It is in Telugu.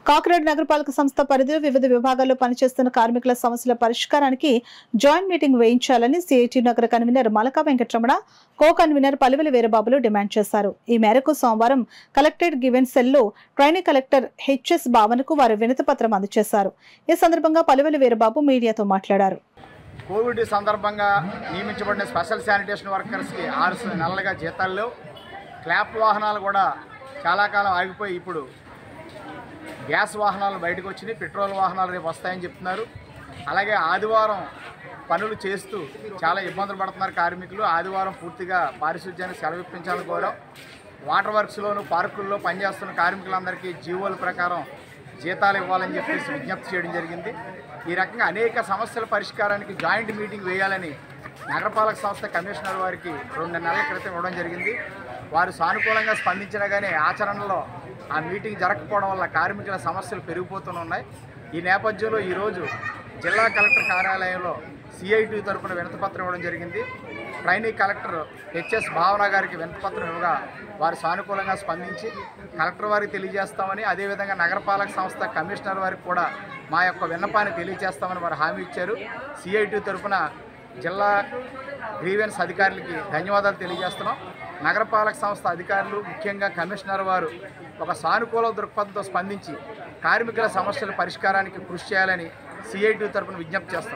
కాకినాడ నగరపాలక సంస్థ పరిధిలో వివిధ విభాగాల్లో పనిచేస్తున్న కార్మికుల సమస్యల పరిష్కారానికి జాయింట్ మీటింగ్ వేయించాలని సిఐటి నగర convener Malaka Venkataramana, co convener Paluvela వీరబాబులు డిమాండ్ చేశారు. ఈ మేరకు సోమవారం కలెక్టరేట్ గివెన్ సెల్లో ట్రైనీ కలెక్టర్ హెచ్ఎస్ భావనకు వారు వినతి పత్రం అందజేశారు. ఈ సందర్భంగా పలువెల వీరబాబు మీడియాతో మాట్లాడారు. కోవిడ్ సందర్భంగా నియమించబడిన స్పెషల్ శానిటేషన్ వర్కర్స్కి 6 నెలలుగా జీతాల్లో క్లాప్ వాహనాలు కూడా చాలా కాలం ఆగిపోయి ఇప్పుడు గ్యాస్ వాహనాలు బయటకు వచ్చినాయి, పెట్రోల్ వాహనాలు రేపు వస్తాయని చెప్తున్నారు. అలాగే ఆదివారం పనులు చేస్తూ చాలా ఇబ్బందులు పడుతున్నారు కార్మికులు. ఆదివారం పూర్తిగా పారిశుధ్యానికి సెలవు ఇప్పించాలని కోరాం. వాటర్ వర్క్స్లోను పార్కుల్లో పనిచేస్తున్న కార్మికులందరికీ జీవోల ప్రకారం జీతాలు ఇవ్వాలని చెప్పేసి విజ్ఞప్తి చేయడం జరిగింది. ఈ రకంగా అనేక సమస్యల పరిష్కారానికి జాయింట్ మీటింగ్ వేయాలని నగరపాలక సంస్థ కమిషనర్ వారికి 2 నెలల క్రితం ఇవ్వడం జరిగింది. వారు సానుకూలంగా స్పందించినా కానీ ఆచరణలో ఆ మీటింగ్ జరగకపోవడం వల్ల కార్మికుల సమస్యలు పెరిగిపోతున్నాయి. ఈ నేపథ్యంలో ఈరోజు జిల్లా కలెక్టర్ కార్యాలయంలో సిఐటి తరఫున వినతిపత్రం ఇవ్వడం జరిగింది. ట్రైనీ కలెక్టర్ హెచ్ఎస్ భావన గారికి వినతిపత్రం ఇవ్వగా వారు సానుకూలంగా స్పందించి కలెక్టర్ వారికి తెలియజేస్తామని, అదేవిధంగా నగరపాలక సంస్థ కమిషనర్ వారికి కూడా మా యొక్క విన్నపాన్ని తెలియజేస్తామని వారు హామీ ఇచ్చారు. సిఐటి తరఫున జిల్లా గ్రీవెన్స్ అధికారులకి ధన్యవాదాలు తెలియజేస్తున్నాం. నగరపాలక సంస్థ అధికారులు, ముఖ్యంగా కమిషనర్ వారు ఒక సానుకూల దృక్పథంతో స్పందించి కార్మికుల సమస్యల పరిష్కారానికి కృషి చేయాలని సిఐటి తరఫున విజ్ఞప్తి చేస్తున్నాం.